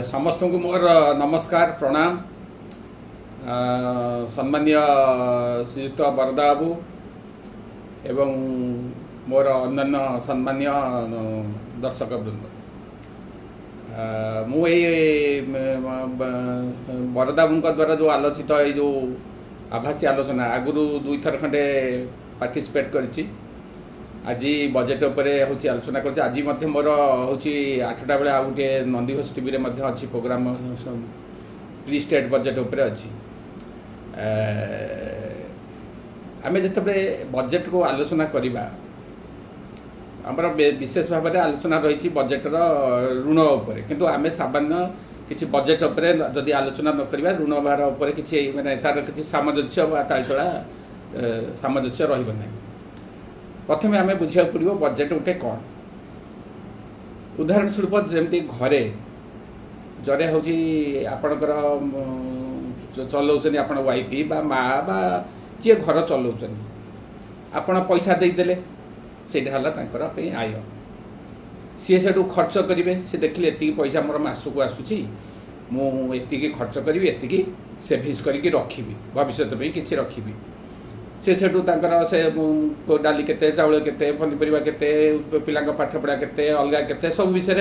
समस्त को मोर नमस्कार प्रणाम। सम्मान्य श्रीयुक्त बरदा बाबू एवं मोर अन्य सम्मान्य दर्शक वृंद, मु बरदा बाबू द्वारा जो आलोचित ये जो आभासी आलोचना आगुरी 2 थर खंडे पार्टिसिपेट करी आज बजेट उपरे होची आलोचना कर। आज मोर होची 8टा बेले आ गोटे नंदीघोष टीवी रे मध्य अच्छी प्रोग्राम प्री स्टेट बजेट उपरे अच्छी। आमे जतबे बजेट को आलोचना करिबा हमर विशेष भाव में आलोचना रही बजेटर ऋण उपरे, किंतु आमे सामान्य किसी बजेट उपरे जदि आलोचना न करिबा ऋण भार उपरे किसी माने तार किसी सामंजस्य बा तालतला सामंजस्य रहिबो नै। प्रथम आम बुझा पड़ो बजेट गोटे कौन। उदाहरण स्वरूप जमती घरे जरे हूँ आपणकर चलाऊँ आप वाइफ बा माँ बा जी घर चलाऊँ आपण पैसा देदेले से आय सी से खर्च करेंगे। सी देखिए एति पैसा मोर मासक आसूसी मुझे खर्च करी एति सेविंग्स करके रखी भविष्य में किसी रखी से से डाली केते चाउल केते पनीपरिया केते पिला पाठपढ़ा केते अलग केते सब विषय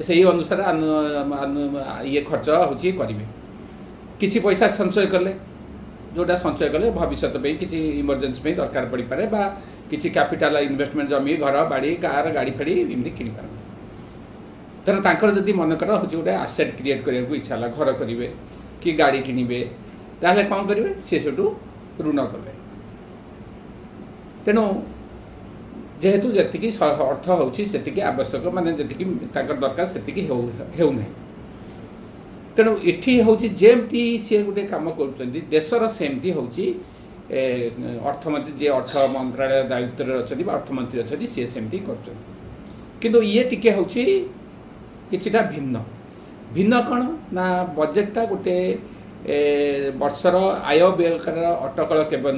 से अनुसार ये खर्च होची करेंगे। किसी पैसा संचय कले जोटा संचय कले भविष्य में किसी इमरजेंसी में दरकार पड़ पारे बा किसी कैपिटल इन्वेस्टमेंट जमी घर बाड़ी कार गाड़ी फाड़ी एमती किनी पार। तर जदि मनकर हूँ गोटे आसेट क्रिएट करने को इच्छा घर करेंगे कि गाड़ी किणवे ताहले कौन करेंगे सी सेठू ऋण कले। तेणु जेहेतु जी अर्थ होती आवश्यक माने जी दरकार से होना। तेणु इठी हूँ जमती सी गोटे कम कर देशर सेमती हूँ अर्थमंत्री जी अर्थ मंत्रालय दायित्व अच्छा अर्थमंत्री अच्छा सी सेमती कर। ये टिके हूँ किछिटा भिन्न भिन्न कौन ना बजेटा गोटे वर्षर आय व्ययकार अटकल केवल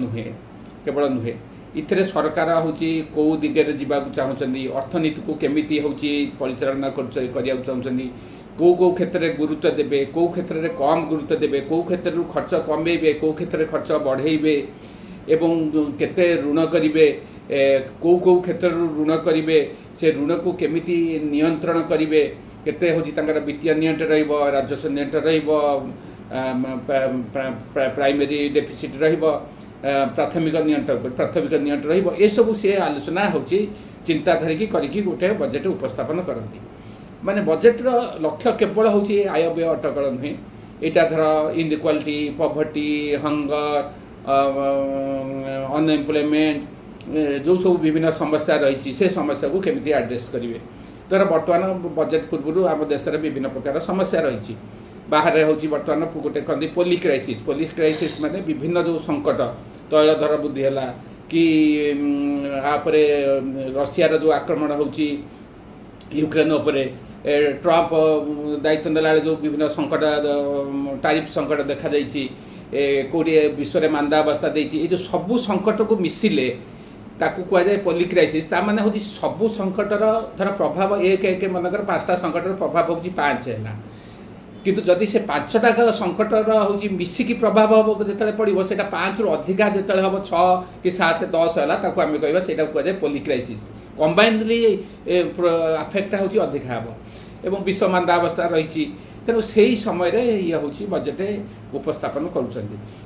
नुहे इथे सरकार हूँ कौ दिगरे जावाक चाहूँगी अर्थनीति को केमिति हूँ परिचालना करने चाहूँगी कौ कौ क्षेत्र में गुरुत्व देवे कौ क्षेत्र में कम गुरुत्व देवे कौ क्षेत्र खर्च कमेबे कौ क्षेत्र में खर्च बढ़ेबे एवं केते ऋण करेंगे कौ कौ क्षेत्र ऋण करेंगे से ऋण को केमिति नियंत्रण करेंगे केते हूँ वित्तीय नियंत्रण राजस्व नियंत्रण प्राइमरी डेफिसिट प्राथमिक नियंत्रण ये सब सी आलोचना हो चिंता धरिकी करके गोटे बजेट उपस्थापन करती। माने बजेटर लक्ष्य केवल हूँ आय व्यय अटकल नुहे यहाँ धर इनइक्वालिटी पॉवर्टी हंगर अनएम्प्लॉयमेंट जो सब विभिन्न समस्या रही से समस्या को केमिति एड्रेस करेंगे। तर बर्तमान बजेट पूर्व आम देश में विभिन्न प्रकार समस्या रही बाहर हूँ बर्तमान गोटे कहते पोलिस क्राइसिस माने विभिन्न जो संकट तैल दर वृद्धि है कि आपरे रशियार जो आक्रमण हो यूक्रेन उपरे ट्रम्प दायित्व नेला जो विभिन्न संकट टारिफ संकट देखा कौटे विश्व में मांदा अवस्था ये जो सबू संकट को मिसिले ताकू कहुए पोली क्राइसिस ताने हूँ सबू संकटर धर प्रभाव एक मनकर 5टा संकटर प्रभाव हूँ 5 है किंतु जदि से 5टा संकटर हूँ मिसिकी प्रभाव हम जो पड़ो से 5 रु अधिका जो हम 6 कि 7 10 है आम कह कहुए पोली क्राइसिस कंबाइनली आफेक्ट हूँ अधिका हम एवं विश्व मांदा अवस्था रही। तेणु से ही समय ये हूँ बजेट उपस्थापन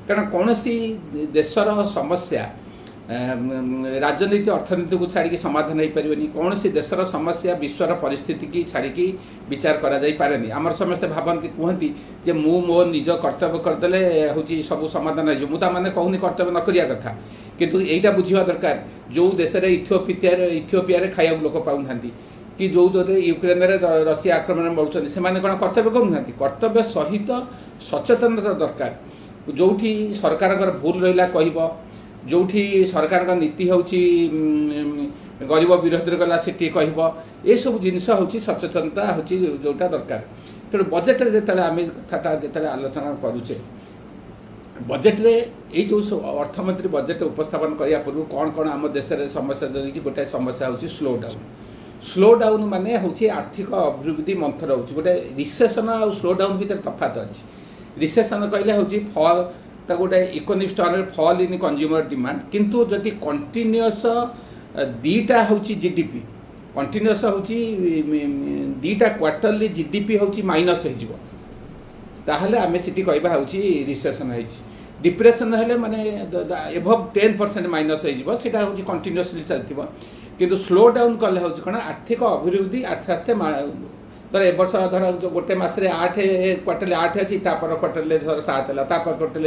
करण कौन सी देशर समस्या राजनीति अर्थनीति को छाड़ी समाधान हो पारे कौन सी देशर समस्या विश्वर परिस्थिति की छाड़ी विचार करा जाई पारेनी। आमर समस्ते भावती कहती जे मु मो निज कर्तव्य करदे हूँ सब समाधान हो मैंने कहूनी कर्तव्य न करिया कथा किंतु एटा बुझिबा दरकार जो देश में इथियोपिया खाया लोक पाऊना कि जो यूक्रेन रशिया आक्रमण बढ़ुं से कौन कर्तव्य करूना कर्तव्य सहित सचेतनता दरकार जो सरकार भूल रहा कह जो सरकार नीति हूँ गरीब विरोध गला से कह ये सब जिनस हूँ सचेतनता हूँ जोटा दरकार। तेणु बजेट जो आम कथा जो आलोचना करुचे बजेट रे ये जो अर्थमंत्री बजेट उपस्थापन करने पूर्व कौन कौन आम देश में समस्या रही गोटे समस्या हूँ स्लो डाउन स्लो डाउन माने होची आर्थिक अभिवृद्धि मंथर होची गोटे रिसेशन और स्लो डाउन भीतर तफात अच्छी रिसेशन कहले होची फॉल तो गोटे economic term fall in consumer demand किंतु जदि कंटिन्यूअस दीटा होची जीडीपी कंटिन्यूअस होची दीटा क्वार्टरली जीडीपी होची माइनस हो जिवो ताहले आमे सिटी कहबा होची रिसेशन होची डिप्रेशन हेले माने एभव 10% माइनस हो जिवो सेटा होची कंटिन्यूअसली चलतिबो किंतु स्लो डाउन कले होची कोन आर्थिक अभिवृद्धि आस्ते आस्ते धर ए वर्ष धर जो गोटे मासरे 8 क्वार्टर 8 अच्छी तापर क्वार्टर 7 है तापर क्वार्टर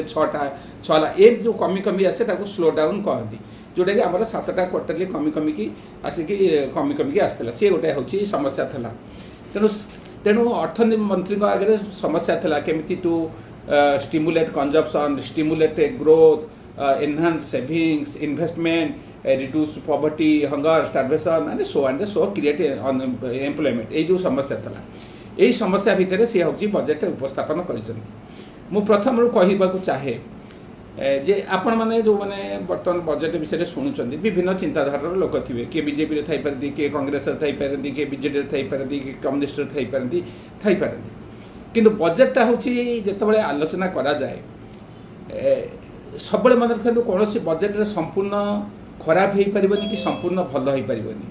6 ए जो कमी कमी आसे ताको स्लो डाउन कहती जोटा कि आम 7टा क्वार्टरली कमी कमी की आसिकी कमी कमी की आसला सी गोटे हूँ समस्या था तेणु तेणु अर्थनीति मंत्री आगे समस्या था केमी to stimulate consumption stimulate growth enhance savings investment reduce poverty hunger starvation and so create employment ये जो समस्या था यही समस्या भितर सी हूँ बजेट उपस्थापन कर प्रथम कहवाक चाहे जे आपण मैंने जो मैंने बर्तमान बजेट विषय शुणुंट विभिन्न चिंताधार लोक थे किए बीजेपी थी पारती किए कांग्रेस थी पारती किए बीजेडी थी पारती किए कम्युनिस्ट थी पारती किंतु बजेटा हूँ जिते आलोचना करा जाए सब मन रखते कौन बजेट संपूर्ण खराब हो पारनि कि संपूर्ण भल हो पारनि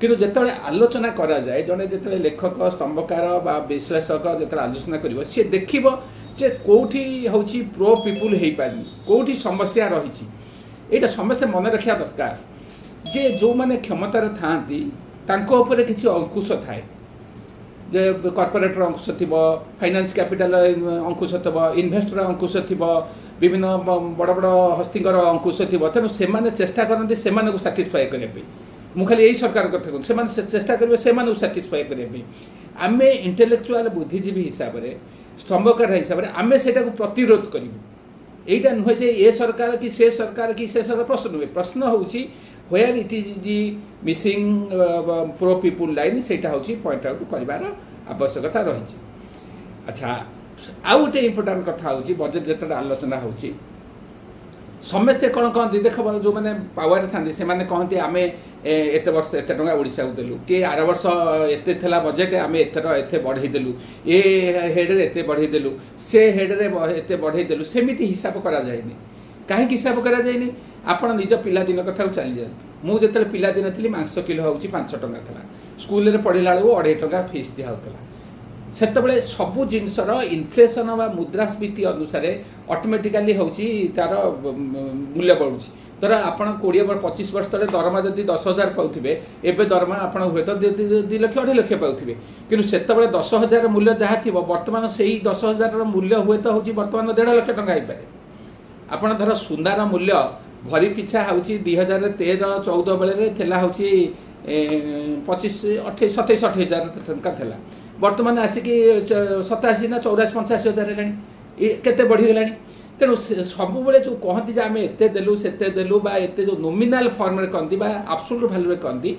किंतु जिते आलोचना करा जाए जड़े जिते लेखक स्तंभकार बा विश्लेषक जिते आलोचना कर सी देखिब जे कौटी हूँ प्रो पिपुल हो पारनि कौटी समस्या रही यहाँ समस्ते मन रखा दरकार जे जो मैंने क्षमतार था किसी अंकुश थाए जे कॉर्पोरेटर अंकुश थी फाइनेंस कैपिटल अंकुश थी इन्वेस्टर अंकुश थी विभिन्न बड़ बड़ हस्तीकर अंकुश थी तेणु से चेष्टा करते से साटिस्फाए करने मु खाली यही सरकार कथा कहूँ से चेष्टा करेंगे से साटिस्फाए करने आम इंटेलेक्चुआल बुद्धिजीवी हिसाब से स्तंभकार हिसाब से आम से प्रतिरोध करूँ यहाँ नुहे जे ये सरकार कि से सरकार प्रश्न नुहे प्रश्न हूँ where it is the missing pro people line से हूँ पॉइंट आउट कर आवश्यकता रही। अच्छा आउ गोटे इम्पोर्टाट कथा हूँ बजेट जिते आलोचना हो समस्ते कौन कहते देख जो मैंने पावर था से कहते आम एत वर्ष एत टाँग ओडिशा को देलु कि आर वर्ष एत बजेट आम एथर एत बढ़ईदेलु ए हेड्रे एत बढ़ईदेलु से हेड्रे एत बढ़ईदेलु सेमती हिसाब कराए कहीं हिसाब कराए आपण निज पिलादिन कथा चली जातु मुझे पिलादिन थी मांस किलो हूँ 5 टंका था स्कूल पढ़ला बेलू 2.5 टंका फीस दिखाऊला सेतबले सबू जिनसर इनफ्लेशन व मुद्रास्फीति अनुसार ऑटोमेटिकली हूँ तार मूल्य बढ़ुची धर आप 20-25 वर्ष तले दरमा जदि 10,000 पाऊे एवं दरमा आप हूँ तो 2 लाख 2.5 लाख पाऊे कि से 10,000 मूल्य जहाँ थी बर्तमान से 10,000 मूल्य हुए तो हूँ बर्तमान 1.5 लाख टंका हो पाए आपड़ धर सुनार मूल्य भरी पिछा हूँ 2013-14 बेले हूँ 27-28 टंका था बर्तमान आसिक 87 ना 84-85 हजार है केते बढ़ीगला तेणु सब जो कहती आम एत देलु सेते देलु बा एते जो नोमिनाल फॉर्म रे कहती बा एब्सोल्यूट वैल्यू रे कहती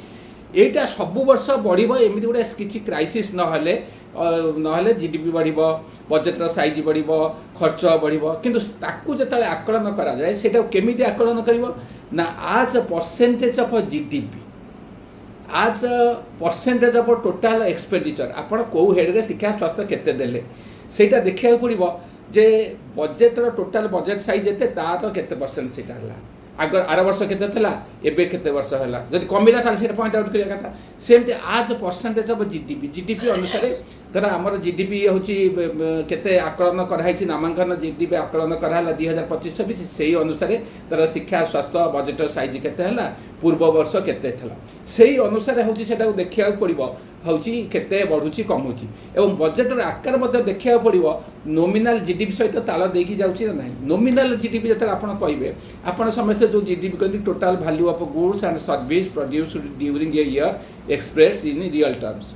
एटा सब वर्ष बढ़िबो एमिति गोटे किछि क्राइसिस नहले नहले जीडीपी बढ़िबो बजेटर साइज बढ़िबो खर्च बढ़िबो किंतु ताकू जतले आकलन करा जाए सेटा केमिति आकलन करिवो ना आज परसेंटेज ऑफ जीडीपी आज परसेंटेज ऑफ टोटाल एक्सपेंडिचर आपण को हेड रे शिक्षा स्वास्थ्य केते देले सेटा देखिया पड़िबो जे बजेटर टोटाल बजेट साइज एते तार केते परसेंट सेटा हला आगर आर वर्ष केते थला एबे केते वर्ष हला जदि कमिला ताले सेटा पॉइंट आउट करिया कथा सेमते आज परसेंटेज ऑफ जीडीपी अनुसार धर आमर जीडीपी होची केते आकलन कराई नामांकन जीडीपी आकलन कराला 2025-26 सेही अनुसार धर शिक्षा स्वास्थ्य बजेटर साइज केते हला पूर्व वर्ष केते थला सेही अनुसार होची सेटा देखिया पड़िबो हूँ केते बढ़ुची कमुची एवं बजेटर आकार मध्य देखा पड़ो नोमिनाल जीडीपी सहित ताल देकी जाउची ना नोमिनाल जीडीपी जो आप कहे आप समस्ते जो जीडीपी कहते total value of goods and service produce during a year express in real terms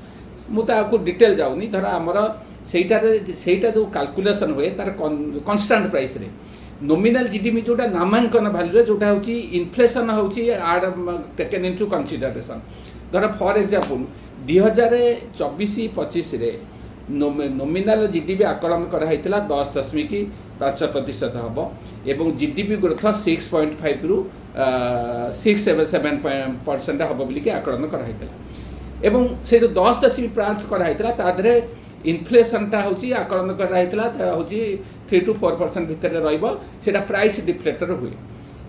मुझे डिटेल जाऊनी धर आमर सेटा जो कैलकुलेशन हुए तार कन्स्टांट प्राइस रे नोमिनाल जीडीपी जोटा नामांकन वैल्यू जोटा हूँ इनफ्लेशन हूँ आड टेकन इनटू कंसीडरेशन धर फॉर एग्जांपल 2024-25 रे नोमिनाल जीडीपी आकलन कराई 10.5% हम एवं जीडीपी ग्रोथ 6.5 रु 6-7% हम बोलिकी आकलन कराई एवं से जो 10.5 कराइला ताधे इनफ्लेसनटा हूँ आकलन कराइला हूँ 3 to 4% भितर रहा प्राइस डिफ्लेक्टर हुए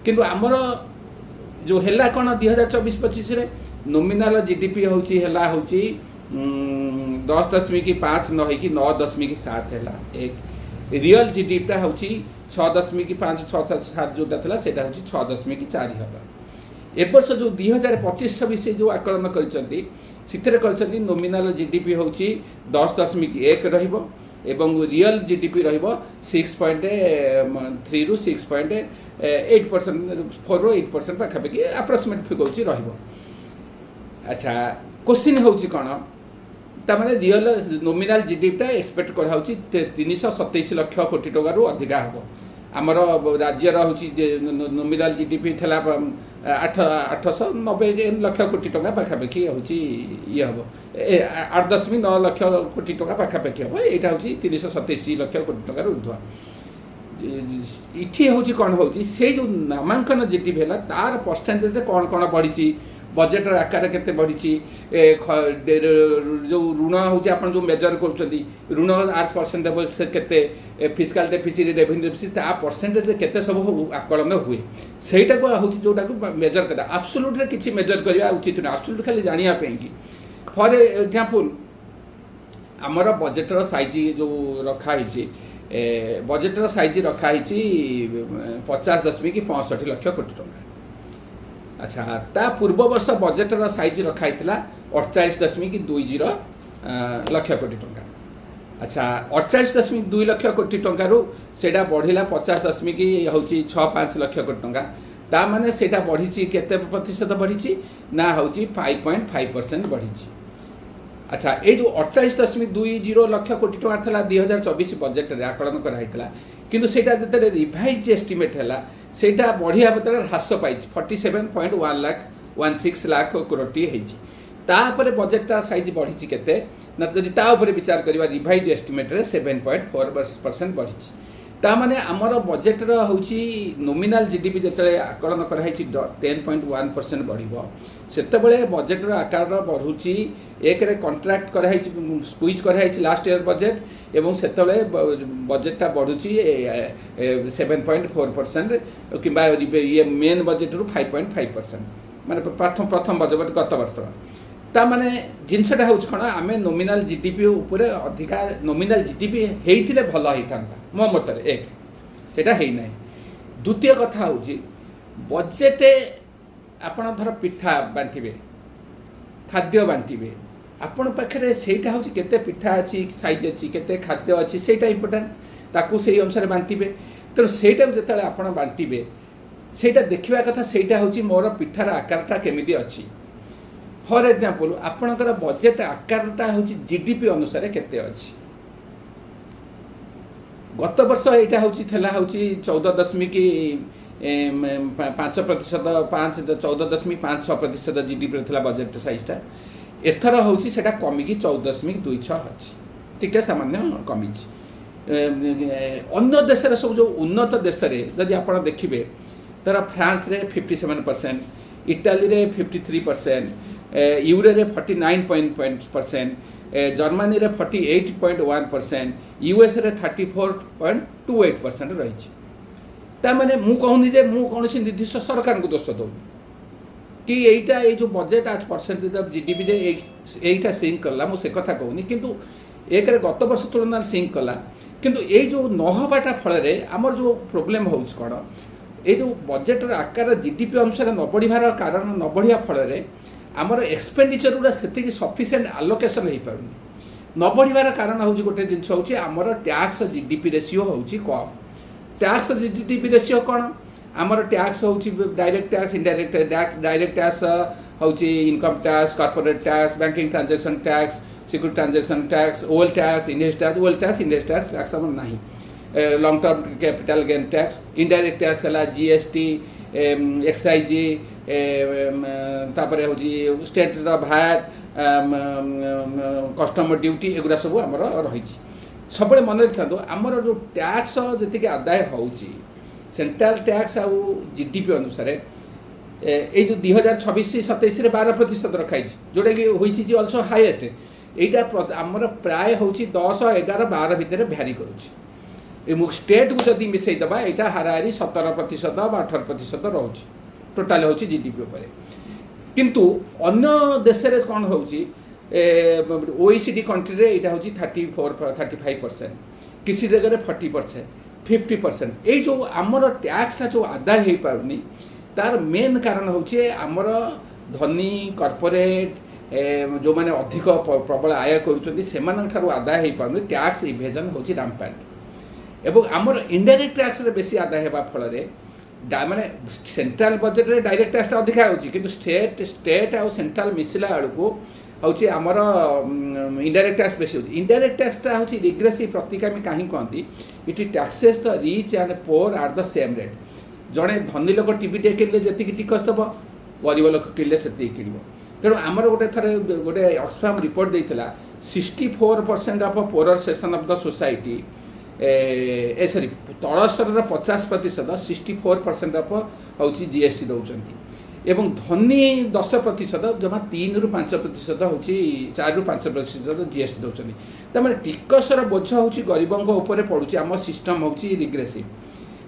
किंतु आमर जो है कौन 2024-25 नॉमिनल जीडीपी हूँ 10.5 न हो 9.7 है एक रियल जीडीपीटा हूँ 6.5-6.7 जोटा था से हूँ 6.4 हवा ए वर्ष जो 2025-26 जो आकलन कर नॉमिनल जीडीपी हूँ 10.1 रहिबो एवं रियल जीडीपी रहिबो 6.3 ରୁ 6.8% 4 ରୁ 8% पाखापाखि अप्रोक्सीमेट फिगुची रहिबो। अच्छा क्वेश्चन होची कौन तामाने रियल नॉमिनल जीडीपीटा एक्सपेक्ट करा होची 327 लाख कोटी टका रु अधिका हबो। आमर राज्य हूँ नॉमिनल जीडीपी थला 890 लाख कोटी टका पाखापाखि हूँ ये हम 8.9 लाख कोटी टका पाखापाखि हम यहाँ हूँ 327 लाख कोटी टका ऊर्ध्व इठी हूँ कौन हूँ से जो नामांकन जीडीपी है तार परसेंटेज कौन कौन बढ़ी बजेटर आकार केते बढ़ी जो ऋण हूँ आप जो मेजर कर ऋण आर परसेंटेज से केते फिस्काल डेफिसिट रेवेन्यू डेफिसिट ता परसेंटेज केते सब आकलन हुए सहीटा को हूँ जोटा को मेजर कर आब्सोल्यूट किसी मेजर करवा उचित ना आब्सोल्यूट खाली जानिया कि फॉर एग्जांपल आमर बजेटर साइज जो रखाई बजेटर साइज रखाई 50.65 लाख कोटी टका। अच्छा ता पूर्व वर्ष बजेटर साइज रखाई 48.20 लाख कोटी टका। अच्छा 48.2 लाख कोटी टंकारु सेटा बढ़िला 50.65 लाख कोटी टंका ता माने सेटा बढ़ी केते प्रतिशत बढ़ी ना हूँ 5.5% बढ़ी। अच्छा ये जो 48.20 लाख कोटी टंका था 2024 बजेट रे आकलन कराइला किंतु सेटा जते रिवाइज एस्टिमेट है सेटा बढ़िया बतर ह्रास पाई 47.16 लाख करोटी होती तापर बजेटा साइज बढ़ी केते ना जदि ता ऊपर विचार करवा रिवाइज एस्टिमेट रे 7.4% बढ़ी ता माने आमर बजेटर हूँ नॉमिनल जीडीपी जिते आकलन कराई 10.1% बढ़िबो सेतेबेले बजेटर आकार बढ़ुची एक रे कॉन्ट्रैक्ट कराई स्क्वीज कराई लास्ट ईयर बजेट एवं सेतेबेले बजेटटा बढ़ुची 7.4% किंबा ये मेन बजेट रु 5.5% माने प्रथम बजेट गत वर्ष ता माने जिनसटा हूँ कौन आम नॉमिनल जीडीपी उपरे अधिका नॉमिनल जीडीपी होइथिले भल होइथांता मो मतरे एक सेटा हेई नै। द्वितीय कथा हूँ बजेट आपण धर पिठा बांटिबे खाद्य बांटिबे आपण पाखरे सेटा हूँ केते पिठा अच्छी साइज अच्छी केते खाद्य अच्छी सेटा इंपोर्टेंट ताकू से अनुसार बांटिबे तेणु सेटा जिते आपण बांटिबे सेटा देखा कथा सेटा हूँ मोर पिठार आकारटा केमिति अच्छी। फॉर एग्जांपल आपणकर बजेट आकारटा हूँ जीडीपी अनुसार केते अच्छी गत वर्ष यहाँ हूँ 14.5% जीडीपी था बजेट साइजटा एथर हूँ से कमिकी 14.26 अच्छी टिके सामान्य कमी। अन्य देश सब जो उन्नत देश जदि आप देखिए तर फ्रांस रे 57% इटाली रे 53% यूरो रे 49% जर्मनी रे 48.1% यूएस रे 34.28% रही ताने मु कहूनी जे मु कौन निर्दिष्ट सरकार को दोष दो कि यहीटा ये जो बजेट आज परसेंटेज ऑफ जीडीपी जे यहीटा सिंक कला मु से कथा कहूनी किंतु एक रे गत वर्ष तुलना सिंक कला किंतु ये जो नहबाटा फल आमर जो प्रोब्लेम हो कौन ये जो बजेटर आकार जीडीपी अनुसार न बढ़िबार कारण न बढ़िया फल आमर एक्सपेंडिचर गुड़ा से सफिसीएंट आलोकेशन हो पारुनी न बढ़िबार कारण हूँ गोटे जिनस हूँ आमर टैक्स जीडीपी रेशियो हूँ कम टैक्स जीडीपी रेशियो कौन आमर टैक्स हूँ direct tax indirect direct tax हूँ income tax corporate tax banking transaction tax security transaction tax wealth tax inheritance tax wealth tax inheritance tax tax आम ना long term capital gain tax indirect tax है GST excise तापर हूँ state भैट customer duty एगुड़ा सब आमर रही सब मन रखा आमर जो टैक्स जी आदाय हो सेंट्रल टैक्स आउ जीडीपी अनुसार ये जो 2026-27 12% रखाई जोटा कि हुई अल्सो हाईएस्ट यहाँ आमर प्राय हूँ 10, 11, 12 भितर भ्यारी करुच्ची स्टेट को जब मिसईदबा यहाँ हाराहारी 17% 18% रोचे टोटाल हूँ जीडीपी उपर किंतु अन्य देश में कौन हो OECD कंट्री यहाँ हूँ 34-35% किसी जगह 40% 50% ये जो आमर टैक्सटा जो आदाय हो पारनी तार मेन कारण हूँ आमर धनी कॉर्पोरेट जो मैंने अधिक प्रबल आय करूँ आदाय हो पारनी टैक्स इवेजन हूँ रामपैंट एवं आमर इनडायरेक्ट टैक्स बेसी आदाय होगा फल माने सेंट्रल बजेट रे डायरेक्ट टैक्स अधिका होची किंतु स्टेट आ सेंट्रल मिसला आड़को हूँ आमर इनडायरेक्ट टैक्स बेसी होची इनडायरेक्ट टैक्सटा हूँ रिग्रेसिव प्रतिगामी कहीं कहती it taxes the rich and poor at the same rate जड़े धनी लोक टीवी किणले जी टिकस दब गरीब लोक किणले से किण तेणु आमर गोटे थर गोटे Oxfam report data 64% of poorer section of the society sorry तल स्तर 50% 64% ऑफ हूँ जीएसटी दौरान एवं धनी 10% जमा 3 ରୁ 5% हूँ 4 ରୁ 5% जीएसटी दौरान तमें टिकसर बोझ हूँ गरीबों उपर पड़ुची आम सिस्टम हूँ रिग्रेसिव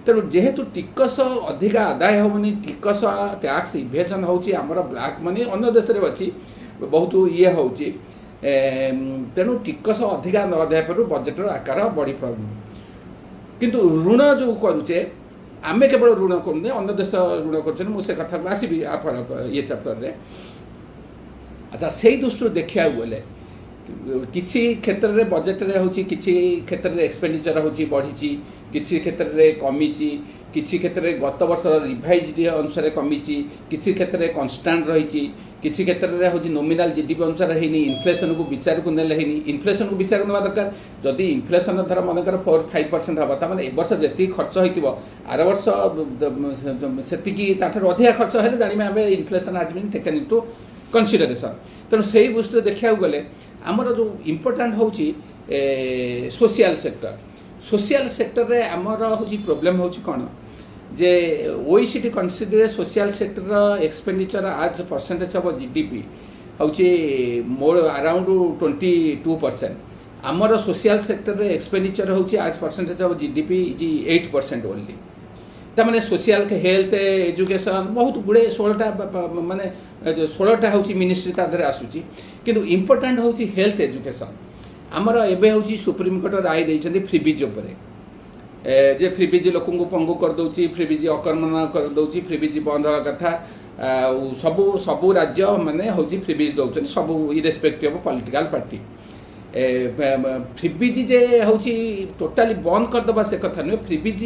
तेणु जेहेतु टिकस अधिका आदाय होनी टिकस टैक्स इवेजन हूँ आमर ब्लैक मनी अन्य देश में अच्छी बहुत ये हूँ तेणु टिकस अधिका न आदाय पर बजेटर आकार बढ़ी पार किंतु ऋण जो करुचे आमे केवल ऋण करूँ अन्य देश ऋण कर मुझे कथा को आसबि ये चैप्टर रे अच्छा से दृष्टि देखा गले किसी क्षेत्र में बजेट रे होची किसी क्षेत्र में एक्सपेंडिचर होची बढ़ी किसी क्षेत्र में कमी किसी क्षेत्र में गत वर्ष रिवाइज अनुसार कमी किसी क्षेत्र में कन्स्टांट रही किसी क्षेत्र में हूँ नोमिनाल जीडीपी अनुसार है इनफ्लेशन को विचार को नेले है इनफ्लेशन को विचार ना दरकार जदि इनफ्लेशन धर मनकर 4-5% हम तमें ए वर्ष जी खर्च हो आर वर्ष से अधिका खर्च है जाना आम इनफ्लेशन हाज बीन टेकन इनटू कंसीडरेशन तेणु से दृष्टि देखा गले आमर जो इम्पोर्टाट हूँ सोशल सेक्टर रे आमर हूँ प्रोब्लेम हूँ कौन जे OECD consider social sector expenditure आज परसेंटेज ऑफ जीडीपी हूँ मोर अराउंड 22% आमर सोशल सेक्टर रे एक्सपेंडिचर हूँ आज percentage of GDP is 8% only तमाने सोशल हेल्थ एजुकेशन बहुत गुड़े 16टा माने 16टा हूँ मिनिस्ट्री तादर आसूची किंतु इम्पोर्टाट हूँ हेल्थ एजुकेशन आमर एबे हूँ सुप्रीमकोर्ट राय देइछन्ती फ्रीबीज उपरे जे फ्रीबीज लोक पंगु करदे फ्रीबीज अकर्मण करदे फ्रीबीज बंद हवा कथा सबू सबू राज्य माने हूँ फ्रीबीज दौरान सबू irrespective of political party freebies जे हूँ टोटाली बंद करदे से कथा नुहे फ्रीबीज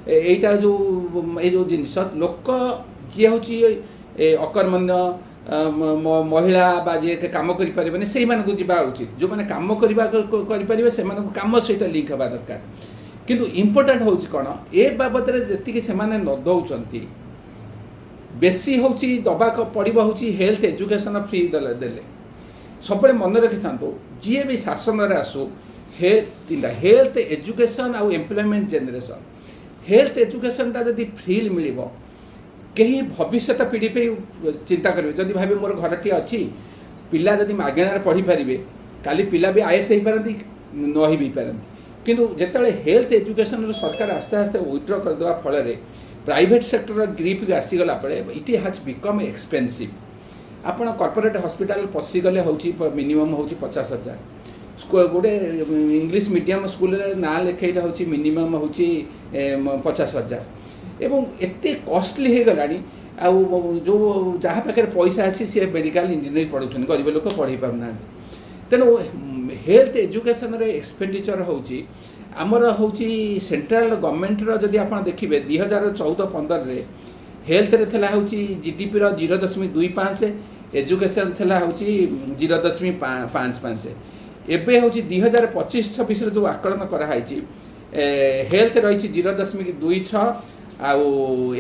यहीटा जो ये जो जिनस लोक जी हूँ अकर्मण्य महिला बा जी कम करें से जावा उचित जो मैंने कम करें से कम सहित लिंक हवा दरकार किंतु इम्पोर्टाट हूँ कौन ए बाबद जी से न दौरान बेसी हूँ दबा पड़ो हूँ हेल्थ एजुकेशन फ्री देले सब मन रखी था जी भी शासन में आसू हेल्थ एजुकेशन आउ एम्प्लॉयमेंट जेनरेशन हेल्थ एजुकेशनटा जदि फ्री मिल कहीं भविष्य पीढ़ी पे चिंता करेंगे जदि भावे मोर घरटी अच्छी पिला जदि मागणार पढ़ी पारे काली पिला भी आईएएस हो पारती न ही पारती किंतु जिते हेल्थ एजुकेशन सरकार आस्ते आस्ते विथड्र करदे फल प्राइवेट सेक्टर ग्रीप आसीगला इट हैज बिकम एक्सपेंसिव आपण कॉर्पोरेट हॉस्पिटल पशिगले हूँ मिनिमम हूँ 50,000 गोटे इंग्लिश मीडियम स्कूल ना लिखेला हूँ मिनिमम हूँ 50,000 एवं एते कॉस्टली हो गलानी जो जहाँ पाखे पैसा अच्छी सी मेडिकल इंजीनियरिंग पढ़ुन गरीब लोक पढ़ी पारना तेणु हेल्थ एजुकेशन रे एक्सपेंडिचर हूँ आमर हूँ सेंट्रल गवर्नमेंट जदि आप देखिए 2014-15 हेल्थ रे थला हूँ जीडीपी 0.25 एजुकेशन थला हूँ 0.55 एबे हूँ 2025-26 जो आकलन कराई हेल्थ रही 0.26 आउ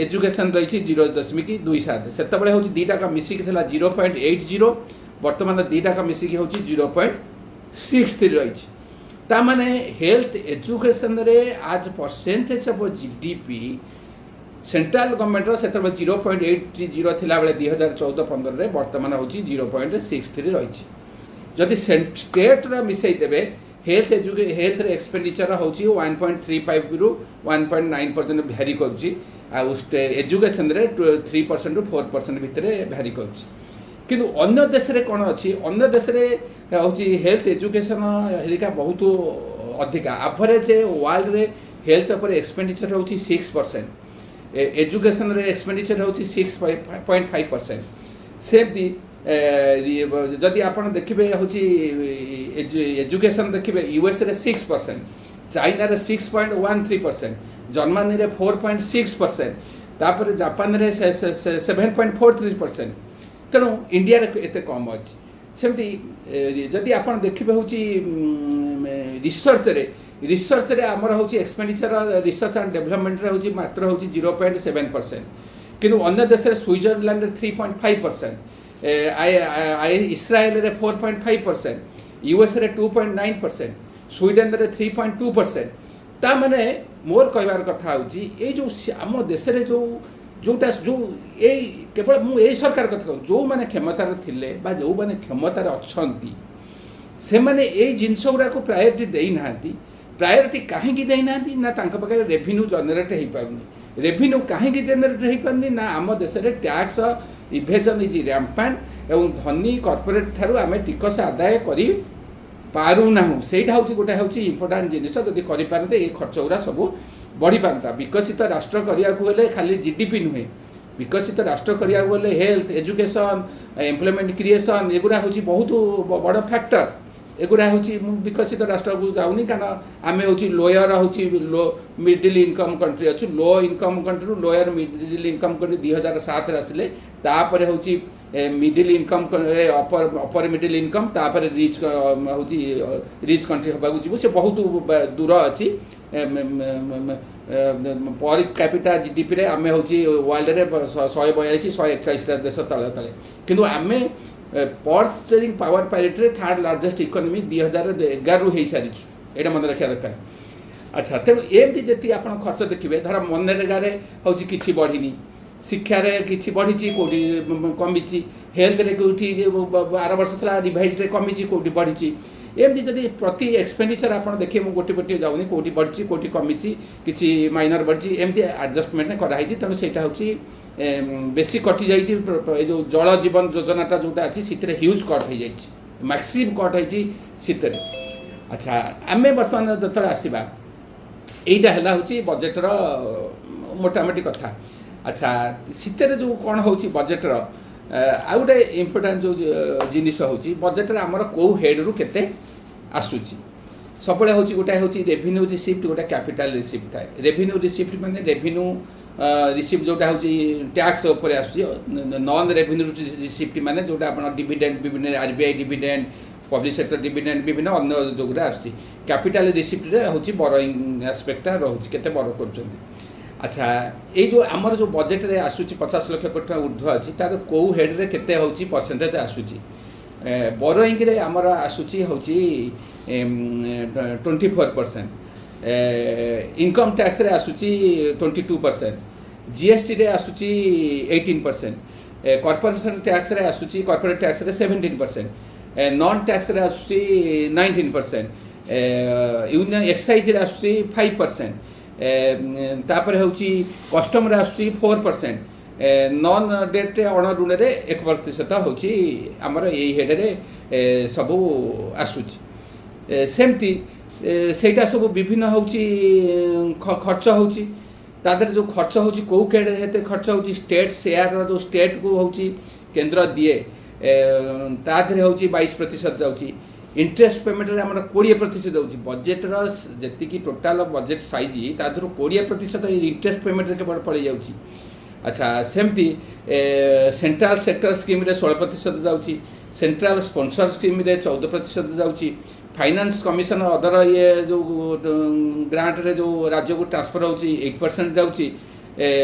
एजुकेशन रही 0.27 से हूँ दीटा मिसिक 0.80 बर्तमान दीटा मिसिक हूँ 0.63 रही तामाने हेल्थ एजुकेशन रे आज percentage of GDP central government से 0.80 थिला बेले 2014-15 रे वर्तमान होची 0.63 रही। जदि स्टेट मिसई देबे हेल्थ हेल्थ एक्सपेंडिचर होची 1.35 रु 1.9% भ्यारी करूची आ एजुकेशन रे 3% रु 4% भितर भ्यारी करूची। किंतु अन्य देश रे कोन अछि, अन्य देश रे होची हेल्थ एजुकेशन हेरिका बहुत अधिका एवरेज वर्ल्ड रे हेल्थ पर एक्सपेंडिचर होची 6%, एजुकेशन रे एक्सपेंडिचर होची 6.5%। सेमती जदि आपण देखिबे होची एजुकेशन देखिबे यूएस रे 6%, चाइना रे 6.13%, जर्मनी रे 4.6%, तापर जापान रे 7.43%। तेणु इंडिया रे एते कम अछि। सेमती जदि आपण देखिबे होची रिसर्च रे हमर होची एक्सपेंडिचर रिसर्च एंड डेवलपमेंट रे होची मात्र होची 0.7%, किंतु अन्य देश रे स्विट्जरलैंड रे 3.5%, इस्राएल रे 4.5%, यूएस रे 2.9%, स्वीडन रे 3.2%। ता माने मोर कहबार कथा होची ए जो हम देश रे जोटा जो केवल मुझे सरकार कथा कहूँ जो मैंने क्षमतार थिले बा जो मैंने क्षमतार अच्छी से मैंने ये जिनस गुड़ा को प्रायोरिटी देना। प्रायोरिटी कहीं देना ना पाखे रेभिन्यू जनरेट हो पारनी। रेभिन्यू कहीं जनरेट हो पारनी ना आम देश में टैक्स इवेजन इज रैम्पेंट एवं धनी कॉर्पोरेट ठारू आम टिकस आदाय कर पारूना। से गोटे हूँ इंपोर्टाट जिनिस जदि करते ये खर्च गुड़ा सब बढ़ी पाता। विकसित राष्ट्र करने खाली जीडीपी नुहे, विकसित राष्ट्र करने हेल्थ एजुकेशन एम्प्लॉयमेंट क्रिएशन एगुड़ा हूँ बहुत बड़ फैक्टर। एगुड़ा हूँ विकसित राष्ट्र को जाऊनी कारण आम हूँ लोअर हूँ लो मिडिल इनकम कंट्री अच्छु। Low income country lower middle income country 2007 आसिले, तापर हूँ middle income upper middle income, तापर रिच हूँ रिच कंट्री होगा जीवु। से बहुत दूर अच्छी पर कैपिटा जीडीपी रे आमे होची वर्ल्ड रे 142 141 देश तले तले, किंतु आमे पर्चेसिंग पावर पैरिटी रे थर्ड लार्जेस्ट इकोनॉमी 2011 रु हे सारी छु। एटा मन रखिया दरकार। अच्छा, तेणु एमती जति आपण खर्च देखिबे धर मनरेगा रे होची किछि बढ़िनी, शिक्षा रे किछि बढ़िछि कोडी कमिछि, हेल्थ रे कोठी 12 वर्ष थला रिवाइज रे कमिछि कोडी बढ़िछि। एमती जदि प्रति एक्सपेंडिचर आपड़ देखिए मुझे गोटे गोटे जाऊनी कौटी बढ़ी कौटी कमी किसी माइनर बढ़ी एमती एडजस्टमेंट कराई। तेणु से बेसी कटि जाइए जो जल जीवन योजनाटा जोटा अच्छी से ह्यूज कट हो जाए, मैक्सिम कट होते। अच्छा, आम बर्तमान जो आसवा यहीटा हूँ बजेटर मोटामोटी कथा। अच्छा, शीतर जो कौन हो बजेटर आ गोटे इम्पोर्टाट जो जिनिस हूँ बजेट आमर कौ हेड रु केते आसूची सब हूँ गोटे हूँ रेभिन्यू रिसिप्ट गोटे कैपिटल रिसिप्ट थाए। रेभिन्यू रिसिप्ट माने रेभिन्यू रिसिप्ट जोटा हूँ टैक्स उपर आसूची। नॉन रेभिन्यू रिसिप्ट माने जोटा आप डिविडेंड विभिन्न RBI dividend public sector dividend विभिन्न अन्य जो आसूची। कैपिटल रिसिप्ट हूँ बरोइंग एस्पेक्टा रोचे केते बरो कर। अच्छा, ये जो आमर जो बजेट रे आसूची 50 लाख कोटी ऊर्ध्व अच्छी तार कौ हेड रे केते होची परसेंटेज आसूची। बोरोइंग रे आमर आसूची होची 24%, इनकम टैक्स रे आसूची 22%, जीएसटी रे आसूची 18%, कॉर्पोरेशन टैक्स रे आसूची कॉर्पोरेट टैक्स रे 17%, नॉन टैक्स रे आसूची 19%, यूनियन एक्साइज रे आसूची 5%, तापर हूँ कस्टम आसूची 4%, नॉन डेट अण ऋण रे 1% हूँ आमर यही हेड रे सबू आसूची। सेमती सेटा सब विभिन्न हूँ खर्च हूँ तादर जो खर्च हूँ कौ केड हेते खर्च हूँ स्टेट शेयर जो स्टेट को हूँ केंद्र दिए तादर हूँ 22% जाऊँगी। इंटरेस्ट पेमेंट रे आमर 20% जाऊँगी। बजेटर जी टोटाल बजेट साइज तादर 20% इंटरेस्ट पेमेंट रे केवल पड़ जाऊँगी। अच्छा, सेमती सेंट्रल सेक्टर स्कीम रे 16% जाऊँगी, सेंट्रल स्पॉन्सर स्कीम रे 14% जाऊँगी, फाइनेंस कमिशन अदर ये जो ग्रांट रे जो राज्य को ट्रांसफर होची 8% जाऊँगी,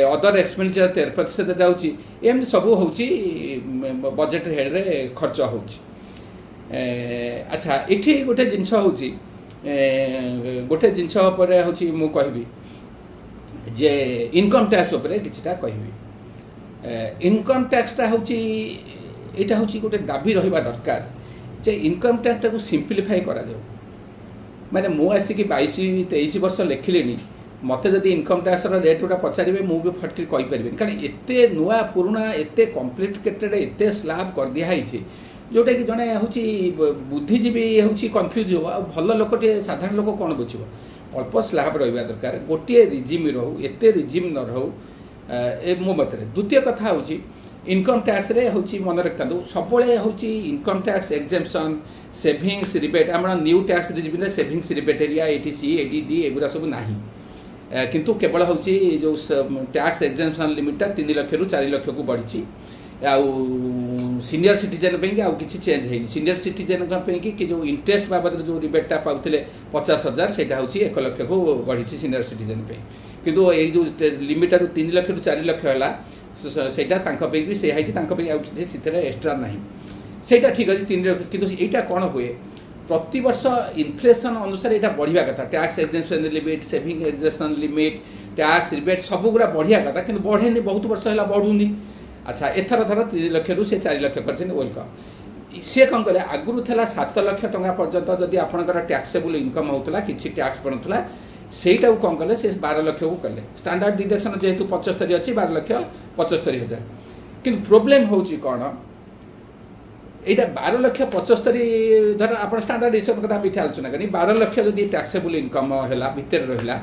अदर एक्सपेंडिचर 13% जाऊँगी। एम सब हूँ बजेट हेड रे खर्च होची। अच्छा, इठी गोटे जिनस हूँ गोटे जिनस पर हूँ मु कहबी जे इनकम टैक्स उपरे किछटा कहबी। इनकम टैक्सटा होची एटा होची गोटे दाबी रहिबा दरकार जे इनकम टैक्सटा को सिंपलीफाई करा जाऊ। माने मु आसिक 22-23 वर्ष लिखिलेनी मत जदि इनकम टैक्स रेट गुटा पचारे मुझे फटकी कहीपर कारण एत नुआ पुराणा एत कम्प्लिकेटेड एत स्लाब कर दिखाई जोटा कि जड़े हूँ बुद्धिजीवी हूँ कन्फ्यूज हो भल लोकटे साधारण लोक कौन बुझ अल्प स्लाब रहा दरकार गोटे रिजिम रो एत रिजिम न रो मो मत। द्वितीय कथा हूँ इनकम टैक्स रे हूँ मन रखता सब हूँ income tax exemption savings rebate आम new tax regime savings rebate area eighty C eighty DD एगुरा सब ना किंतु केवल हूँ जो टैक्स एक्जेम्पशन लिमिटा 3 लाख रु 4 लाख को बढ़ी आउ सीनियर सिटीजन आउ किसी चेंज है सीनियर सिटीजन कि जो इंटरेस्ट बाबद जो रिबेटा पाते 50,000 से हूँ 1 लाख को बढ़ी सीनियर सिटीजन किंतु ये जो लिमिटा 3 लाख रु 4 लाख है से एक्सट्रा ना से ठीक अच्छे 3 लाख किंतु यहाँ कौन हुए प्रति वर्ष इन्फ्लेशन अनुसार यहाँ बढ़िया कथा tax exemption limit saving exemption limit tax rebate सब गुड़ा बढ़िया कथा कि बढ़े बहुत वर्ष है बढ़ुनी। अच्छा एथर थर 3 लाख रु 4 लाख कर वेलकम सी कौन कले आगुरी था 7 लाख टका पर्यंत जदि आपंकर टैक्सेबल इनकम होता कि टैक्स पड़ूला से कौन कले से 12 लाख को कले स्टैंडर्ड डिडक्शन जेहेतु 75 अच्छी 12,75,000 कि प्रोब्लेम हूँ कौन यहाँ 12,75,000 धर आप स्टैंडर्ड हिसाब कथा ये आलोचना करें 12 लाख जदि टैक्सेबल इनकम है भितर रहा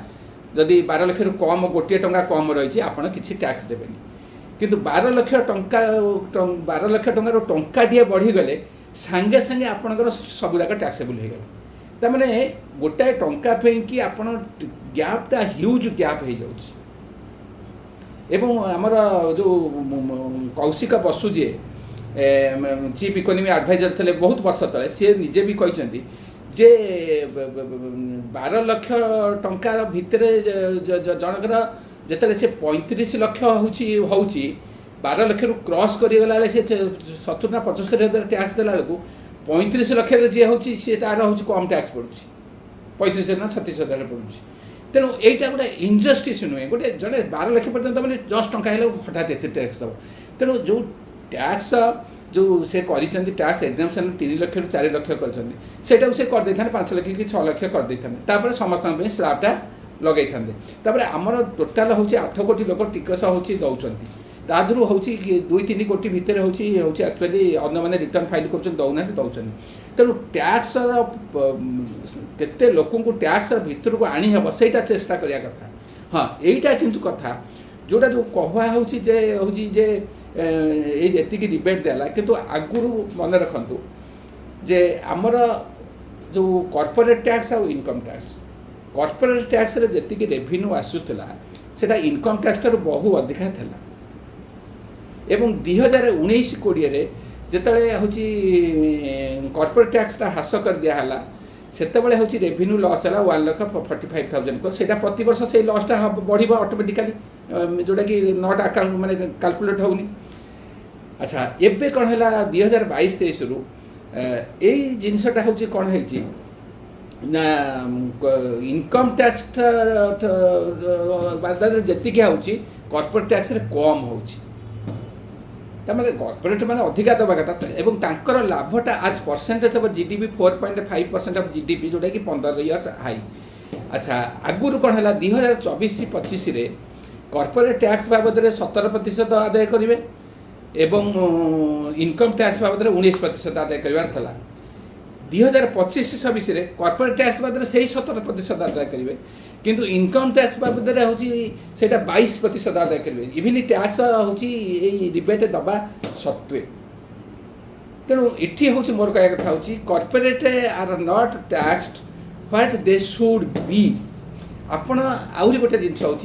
जदि 12 लाख रु कम गोटे टंका कम रही आपड़ किसी टैक्स देवेनि किंतु 12 लाख टंका 12 लाख टंकार टंकाटे बढ़ीगले सांगे सांगे आपणकर सबुजाक टैक्सेबल हो गला तमें गोटाए टंका कि आप गैपटा ह्यूज गैप हो जाऊँ एवं आमर जो कौशिक बसु जी चीफ इकोनॉमी एडवाइजर थे बहुत वर्ष तले सी निजे भी कहते जे 12 लाख टंकार भितर जनकर जिते से 35 लाख हूँ 12 लाख रु क्रॉस करगला से 70-75,000 टैक्स देला बेलू 35 लाख जी हूँ सी तार हूँ कम टैक्स पड़ू 35,000-36,000 पड़ू तेणु यहीटा गोटे इनजस्टिस नुहे गोटे जड़े 12 लाख पर्यटन मैंने जस्ट टंका हठात एत टैक्स दब तेणु जो टैक्स जो से टैक्स एक्जेम्पशन 3 लाख रु 4 लाख कर से करदे 5 लाख कि 6 लाख करदे समस्त स्लाबटा लगे था आमर टोटाल हूँ 8 कोटी लोक टिकस हूँ दौरान तादू हूँ 2-3 कोटी भितर हूँ एक्चुअली अन्य मैंने रिटर्न फाइल कर दौना दौरान तेणु टैक्स केते लोक टैक्स भितर को आनी हम से चेष्टा करने कथा। हाँ यहीटा किंतु कथा जोटा जो कहवा हूँ ये रिबेट देला किंतु आगुरी मन रखु जे आमर जो कॉर्पोरेट टैक्स आ इनकम टैक्स कॉर्पोरेट टैक्स रे जेतिकी रेवेन्यू आसूला सेटा इनकम टैक्स ठार बहु अधिका था एवं 2019-20 जिते हूँ कॉर्पोरेट टैक्सटा ह्रास कर दिहला से हूँ रेवेन्यू लॉस है 1,45,000 से प्रति वर्ष से लॉसटा बढ़ ऑटोमेटिकली जोटा कि नॉट अकाउंट माने कैलकुलेट होनी। अच्छा एबे कौन है 2022-23 रु यही जिनसटा हूँ कौन है ना इनकम टैक्स जी हूँ कॉर्पोरेट टैक्स रे कम हो मैंने कॉर्पोरेट मैंने अधिका दबा कथा एवं तांकर लाभटा आज percentage of GDP 4.5% of GDP जोटा कि 15 इयर्स हाई। अच्छा आगुरी कौन है 2024-25 रे कॉर्पोरेट टैक्स बाबद 17% आदाय करेंगे एवं इनकम टैक्स बाबद 19% आदाय कर 2025-26 रे कॉर्पोरेट टैक्स बाबद से 17% आदाय करेंगे किंतु इनकम टैक्स बाबद हूँ से 22% आदाय करेंगे इवन टैक्स हूँ रिबेट दबा सत्वे। तेणु ये हूँ मोर कह कथा हूँ corporate are not taxed what they should be. आपण आहरी गोटे जिनस हूँ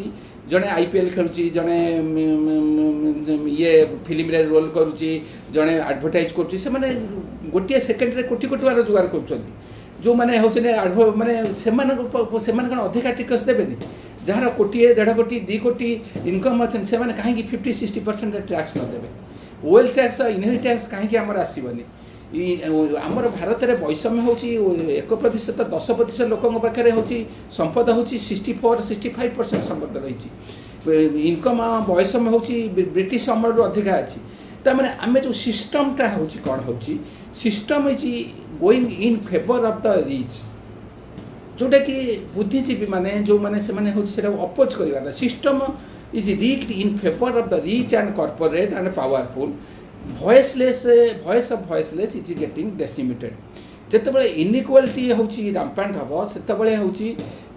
जड़े आईपीएल खेलुची जड़े ये फिल्म रे रोल करुच्ची जड़े एडवर्टाइज करुच्ची से माने गोटे सेकेंड रे कोटी कोटी रोजगार कर जो मैंने हूँ मैंने कौन अधिका टिकस देवेनि जार कोटी 1.5 कोटी 2 कोटी इनकम अच्छे से कहीं 50-60% टैक्स न देवे वेल्थ टैक्स इनहेरिट टैक्स कहीं आमर आसबनी आमर भारत में वैषम्य हूँ 1% 10% लोकों पाखे हूँ संपद हूँ 64-65% संपद रही इनकम वैषम्य हूँ ब्रिटिश अमल अधिका अच्छी तमें आम जो सिस्टमटा हूँ कौन हूँ system is going in favour of the rich जोटा कि बुद्धिजीवी माने जो माने से माने हूँ अपोज कर system is rigged in favour of the rich and corporate and powerful voice of voiceless is getting decimated जितेबाला इनइक्वालिटी हूँ रामपांड हम से हूँ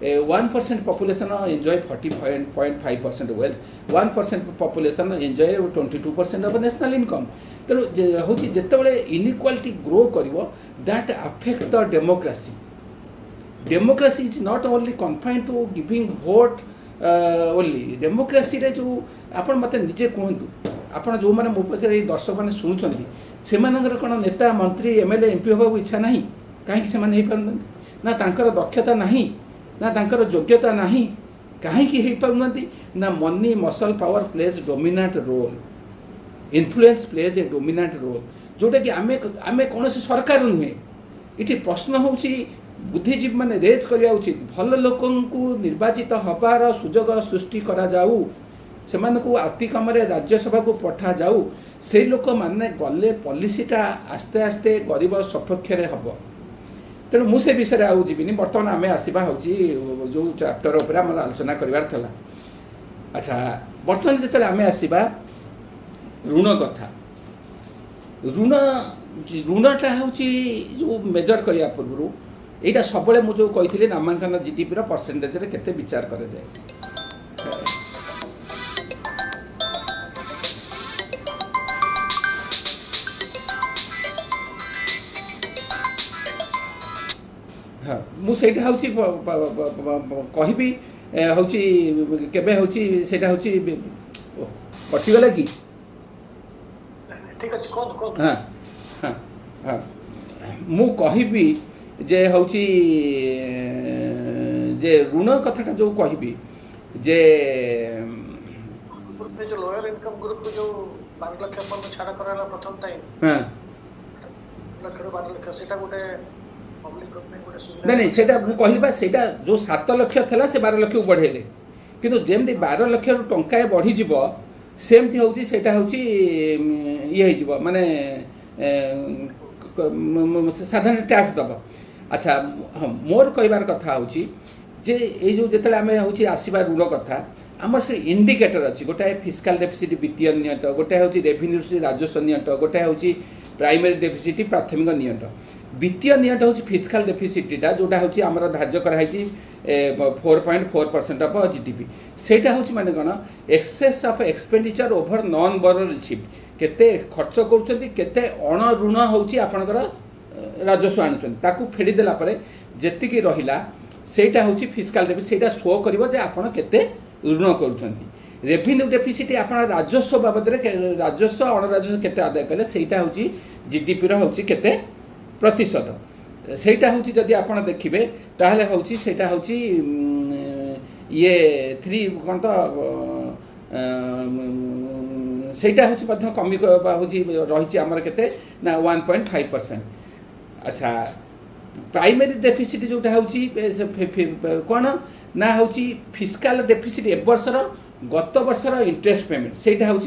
1% population enjoy 40.5% wealth 1% population enjoy 22% of national income तेणु हूँ जितेबाला इनइक्वालिटी ग्रो कर that affect the democracy is not only confined to giving vote only democracy रे जो आप मत निजे कहतु आप जो मैंने मो पाखे दर्शक मैंने शुणुंट से कौन नेता मंत्री एमएलए एमपी होगा इच्छा ना कहीं ना तांकर दक्षता नहीं ना तांकर योग्यता नहीं कहीं ना money muscle power plays dominant role influence plays a dominant role जोटा कि आम कौन सरकार नुहे ये प्रश्न हूँ बुद्धिजीवी मैंने रेज करवा उचित भल लोक निर्वाचित हबार सुजोग सृष्टि करा जाऊ से अति कम राज्यसभा को पठा जाऊ से लोक मैंने गले पॉलिसीटा आस्ते आस्ते गरीब सपक्ष हम तेणु मुझे विषय आउ जीविनी बर्तमान आम आसवा हूँ जो चैप्टर उपर आम आलोचना करार था। अच्छा बर्तमान जो आम आसवा ऋण कथा ऋणटा हूँ जो मेजर करने पूर्व यहाँ सब मुझे कही नामांकन जीडीपी परसेंटेज केते विचार करा जाए हाँ मुझे हूँ कहबी हूँ केबे हूँ से कटिगला कि हाँ हाँ हाँ मु कहबी जे हूँ जे ऋण कथाटा जो कहबी जे जो लोअर इनकम ग्रुप को जो 12 लाख अपन छाड़ा कराला प्रथम टाइम हाँ लाख 12 लाख सेटा गोटे पब्लिक गवर्नमेंट गोटे सुविधा नहीं सेटा मु कहलिबा सेटा जो 7 लाख थला से 12 लाख को बढ़ेले किंतु जेमती 12 लाख रु टंका बढ़ी जिवो सेमती हूँ सेटा हूँ ये हो माने साधारण टैक्स दब। अच्छा हाँ मोर कहबार कथा हूँ जे ये जो जिते आम हूँ आसवा ऋण कथा आमर से इंडिकेटर अच्छी गोटे फिस्काल डेफिसिट वित्तीय नियंट गोटे हूँ रेभिन्यू राजस्व नियंट गोटे हूँ प्राइमरी डेफिसिट प्राथमिक नियंट वित्तीय नियंट हूँ फिस्काल डेफिसिटा जोटा हूँ आम धार्य कराई 4.4% ऑफ जीडीपी सेटा हूँ माने कौन excess of expenditure over non borrow receipt केते खर्च करुँच केते अण ऋण हूँ आपणकर राजस्व आणुचंती फेड़ी देला परे जेतिकी रहिला सेटा हूँ फिस्काल डेफिसिट सेटा शो करिवो जे आपण केते ऋण करुचंती रेभिन्यू डेफिसिट आपण राजस्व बाबद राजस्व अण राजस्व केते आदाय कले सेटा हूँ जीडीपी रो हूँ केते प्रतिशत सेटा हूँ जदि आपण देखिबे ताहले हूँ सेटा हूँ ये 3 कौन तो सेटा हूँ कमी रही आमर केते ना 1.5%। अच्छा प्राइमरी डेफिसिट जोटा हूँ कौन ना हूँ फिस्काल डेफिसिट ए वर्षर गत वर्षर इंटरेस्ट पेमेंट सेटा हूँ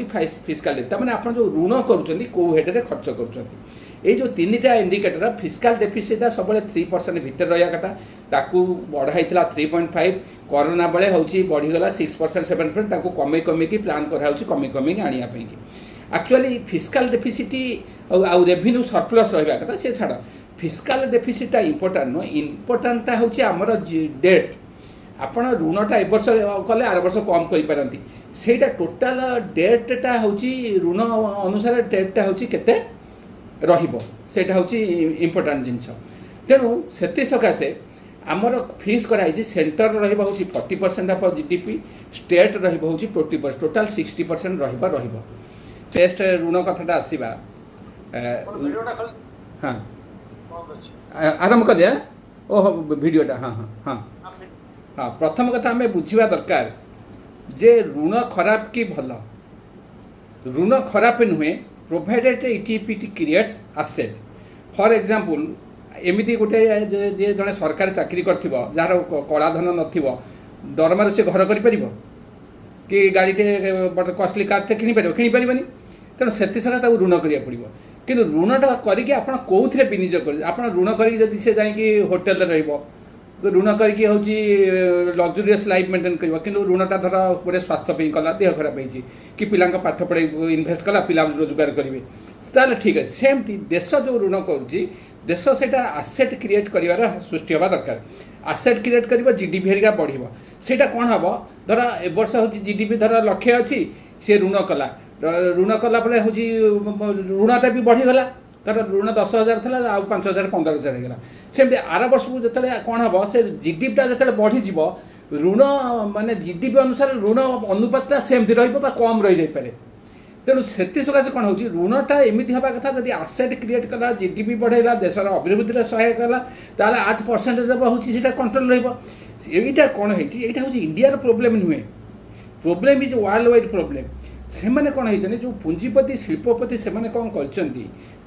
फिस्काल डेफिसिट तमाने आपण जो ऋण करुँच कौ हेड खर्च करुँच ये जो 3टा इंडिकेटर फिस्काल डेफिसिट सब 3% भितर रहा कथा ताकू बढ़ाई 3.5 कोरोना बेले हूँ बढ़ीगला 6% 7% ताकू कमे कमे की प्लान करा कमे कमे आने एक्चुअली फिस्काल डेफिसिट आउ रेभिन्यू सरप्लस रहा कथा से छाड़ फिस्काल डेफिसिटा इंपोर्टाट नुह इंपोर्टाटा हूँ आमर डेट आपण ऋणटा ए वर्ष कले आर वर्ष कम करपारती सेटा टोटाल डेटा हूँ ऋण अनुसार डेटा हूँ केते रहिबो सेटा हूँ इंपोर्टाट जिनस तेणु से सकाशे आमर फीस कराई सेंटर रहिबा हूँ 40% ऑफ जीडीपी स्टेट रहिबा हूँ 20% टोटाल 60% रहिबा टेस्ट ऋण कथाटा आसीबा हाँ आरंभ कर दिया ओह वीडियोटा हाँ हाँ हाँ हाँ प्रथम कथा आम बुझा दरकार जे ऋण खराब कि भल ऋण खराब नुहे provided it creates asset for example एमती गोटे जे जड़े सरकारी चाकरी कर जार कलाधन नथिबो दरमार से घर कर कि गाड़ीटे बड़ कॉस्टली कार किनी पारनी तेणु से सकाशे ऋण करा पड़ो कि ऋणटा करके आप कौन विनियोग कर आप ऋण करके से जाकि होटेल ऋण करके हूँ लग्जरीयस लाइफ मेंटेन कर कि ऋणटा धर गोटे स्वास्थ्य कला देह खराब होती कि पिला पाठ पढ़े इनभेस्ट कला पिला रोजगार करेंगे ताल ठीक है सेमती देश जो ऋण करुच्ची देश से आसेट क्रिएट कर सृष्टि हवा दरकार आसेट क्रिएट कर जीडीपी हरिका बढ़ से कौन हम धर ए वर्ष हूँ जीडीपी धर लक्ष्य अच्छी सी ऋण कला बेले हूँ ऋणटा भी बढ़ीगला धर ऋण 10,000 था आउ 5,000 15,000 होगा सेमती आर वर्ष को जो कौन हम से जीडीपीटा जो बढ़ीज ऋण माने जीडीपी अनुसार ऋण अनुपातटा सेमती रम रही जापे तेणु से सकाशे कौन हो ऋणटा एमती हवा कथा जब आसेट क्रिएट कला जीडीपी बढ़ेगा देशर अभिवृद्धि सहायक कला आज परसेंटेज होता कंट्रोल रहा कौन होता हूँ इंडियार प्रोब्लेम नुहे problem is world wide problem से मैंने कौन होती जो पुंजीपति शिल्पपति से कौन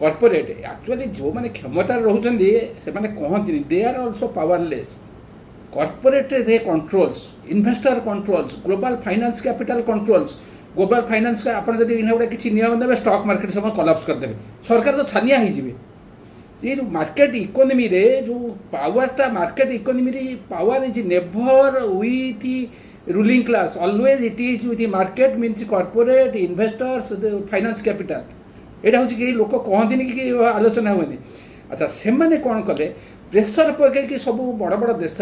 करपोरेट एक्चुअली जो मैंने क्षमतार रोचन से कहते they are also powerless corporate they controls investor controls global finance capital controls global finance का आप गोटे किसी नियम देवे स्टॉक मार्केट सब कोलैप्स करदे सरकार तो छानिया हो ये जो मार्केट इकोनॉमी रे जो पावरटा मार्केट इकोनॉमी रे power is never with ruling class always it is with market means corporate investors finance capital यहाँ हूँ कि लोक कहते कि आलोचना हुए अच्छा से कौन कले प्रेसर पकई सब बड़ बड़ देश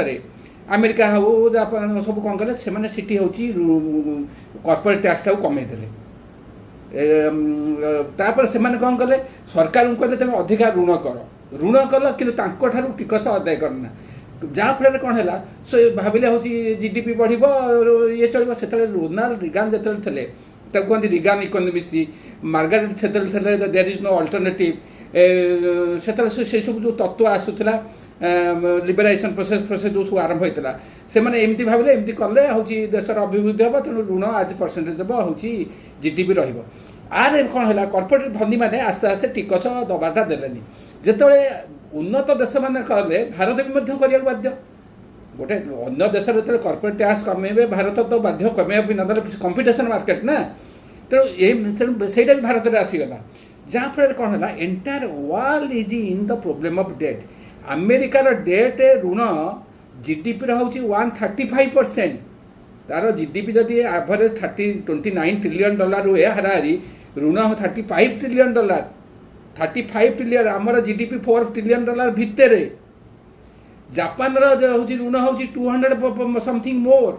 अमेरिका हो जापान सब कौन कले से हूँ कॉर्पोरेट टैक्स टाक कमेदेले तापर से कौन कले सरकार कहले तुम अधिका ऋण कल कि टिकस अदाय करना जहाँफल कौन है से भाविले हूँ जीडीपी बढ़ ये चलो से रोनाल्ड रिगान जो थे कहते रिगान इकोनॉमिक्स मार्गारेट थे देयर इज नो अल्टरनेटिव से सब जो तत्व आसूला लिबराइजेशन प्रोसेस जो सब आरंभ होता से एमती भाविले एमती कले हूँ देशर अभिवृद्धि हम तेणु ऋण आज परसेंटेज हूँ जीडीपी रही कौन है कॉर्पोरेट धनी मैंने आस्ते आस्ते टिकस दबाटा देलेनी जिते उन्नत देश मैंने कले भारत भी करने बाध्य गोटे अन्य देश जो कॉर्पोरेट टैक्स कमेबे भारत तो बाध्य कमेबा भी ना कंपिटिशन मार्केट ना तेणु से भारत में आसीगला जहाँफल कौन है entire world is in the problem of debt अमेरिकार डेट ऋण जीडीपी हूँ 135% तार जीडीपी जदि एवरेज 29 ट्रिलियन डॉलर हुए हाराहारी ऋण 35 ट्रिलियन डॉलर 35 ट्रिलियन आमर जीडीपी 4 ट्रिलियन डॉलर भितर जापान हूँ ऋण हूँ 200 समथिंग मोर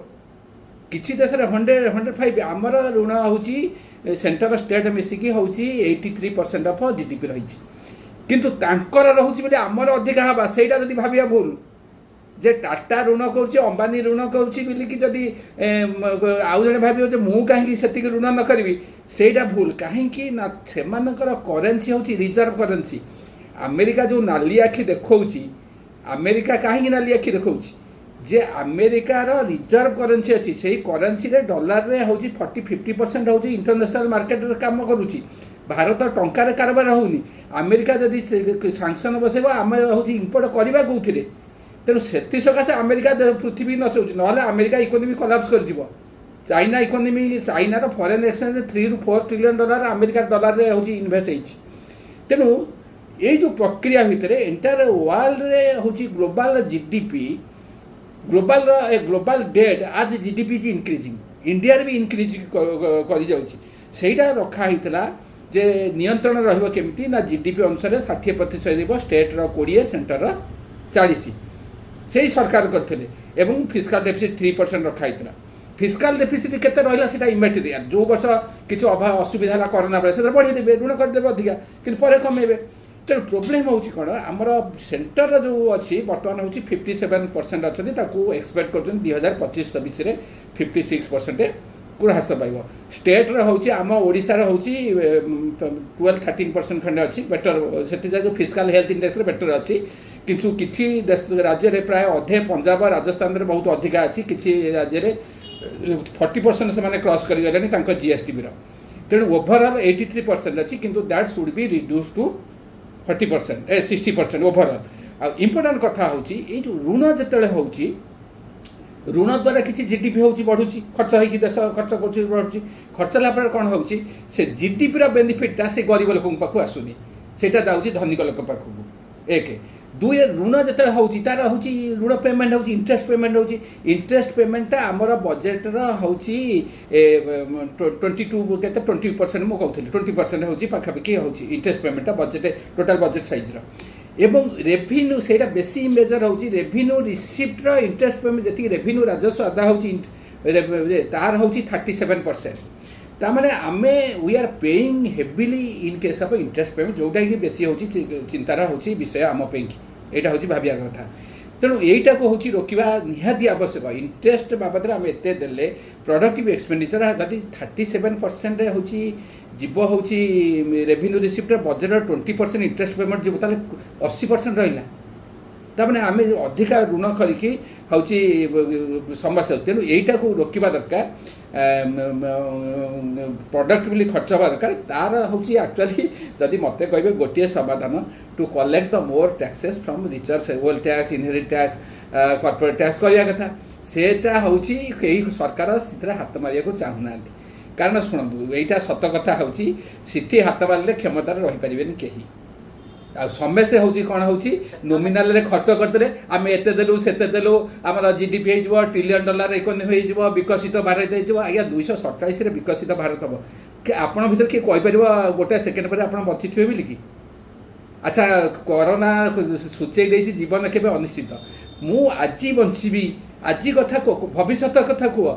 किसी देश 105 आमर ऋण हूँ सेंटर स्टेट मिसिकी हूँ 83% ऑफ जीडीपी रही किंतु तांकर रोचे बोले आमर अधिका हवा से भाविया भूल जे टाटा ऋण करुच्ची अंबानी ऋण करुच्ची बोलिकी जदि आउ जड़े भाव मु कहीं से ऋण न करी सेटा भूल कहीं से करेन्सी हूँ रिजर्व करेन्सी अमेरिका जो नाली आखि देखौची अमेरिका कहीं नाली आखि देखौची जे अमेरिकार रिजर्व करेन्सी अच्छी से करेन्सी डॉलर रे हूँ 40-50% हूँ इंटरनेशनल मार्केट काम करुच्ची भारत टंकार कारबार होनी अमेरिका जदि सांक्शन बसैब आम हूँ इम्पोर्ट करवा कौन तेणु से सकाशे अमेरिका पृथ्वी नचौची ना अमेरिका इकोनॉमी कोलैप्स कर चाइना इकोनॉमी चाइनार foreign exchange 3 to 4 trillion dollar America dollar रे हूँ इन्वेस्ट होती तेणु ये जो प्रक्रिया भितर एंटायर वर्ल्ड रे हूँ ग्लोबल जीडीपी ग्लोबल डेट आज जीडीपी इज इनक्रिजिंग इंडिया भी इनक्रिज कर रखा होता जे नियंत्रण रही ना जीडीपी अनुसार 60% स्टेट 20 सेंटर 40 से सरकार करते फिस्काल डेफिसिट 3% रखा होता फिस्काल डेफिसिट केते रहा से इमेटेरियल जो वर्ष किसी असुविधा है कोरोना बेले से बढ़ेदेवे ऋण करदे अधिका कि कमेबे तेणु प्रोब्लेम हूँ कौन आमर सेंटर जो अच्छी बर्तमान हूँ 57% अच्छा एक्सपेक्ट कर 2025-26 56% को ह्रास पाइब स्टेट हूँ आम ओडार हूँ 12-13% खंडे अच्छी बेटर से जो फिस्काल हेल्थ इंडेक्स बेटर अच्छी किंतु किसी देश राज्य में प्राय अधे पंजाब राजस्थान में बहुत अधिका अच्छी किसी राज्य में 40% से क्रॉस कर जीएसटी तेणु ओवरऑल 83% अच्छी किंतु that should be reduce to 40% 60% overall आ इम्पोर्टेंट कथा होची ए जो ऋण जतले होची ऋण द्वारा किसी जीडीपी होची बढ़ुची खर्च होगी देश खर्च कर बढ़ुची खर्च लापर कौन होची से जीडीपी बेनिफिटा से गरीब लोक पाखु आसुनी सेटा जाऊँगी धनिक लोक पाखु एक दुई ऋण जिते होची तार होची ऋण पेमेंट होची इंटरेस्ट पेमेंट होची इंटरेस्ट पेमेंटा आमर बजेटर होची 22 केते 20% मु कहूଥିଲି 20% होची पाखापाखि होची इंटरेस्ट पेमेंटा बजेट टोटल बजेट साइज एवं रेभिन्यू से बेसी मेजर होची रेभिन्यू रिसिप्ट रो इंटरेस्ट पेमेंट जति रेभिन्यू राजस्व आदा होची तार होची 37%। तामाने आमे we are paying heavily in case of interest payment जोटा कि बेसी होची चिंतार होची विषय आम पे एटा होची भाबिया कथा तेणु एटा को होची रोकिबा निहाती आवश्यक इंटरेस्ट बाबद आम एते देले प्रोडक्टिव एक्सपेंडिचर जदि 37% रे होची जीव होची revenue receipt budget 20% interest payment जीव ताले 80% रहिला तामाने आमे अधिका ऋण करिकी होची समस्या तेणु एटा को रोकिबा दरकार प्रोडक्टिवली खर्च हवा दरकार तार होची एक्चुअली जदि मते कहबे गोटे समाधान to collect the more taxes from richers wealth tax inherit tax corporate tax करिया कथा सेटा होची केही सरकार स्थिति हाथ मारिया को चाहू ना कारण शुणु एटा सत कथा होची सिथि हाथ मारले क्षमता रही परिबेनी केही आ समस्ते होची कौन होची नोमिनाल रे खर्च करदे आम एते देलु सेते देलु आमर जीडीपी हो $1 ट्रिलियन इकोनॉमी हो विकसित भारत हो आज्ञा 247 रे विकसित भारत हम आपण भीतर किए कहीपर गोटे सेकेंड पर आप बची थे बोली कि अच्छा कोरोना सूचे देती जीवन के अनिश्चित मु आज बंची आज कथा भविष्य कथा कह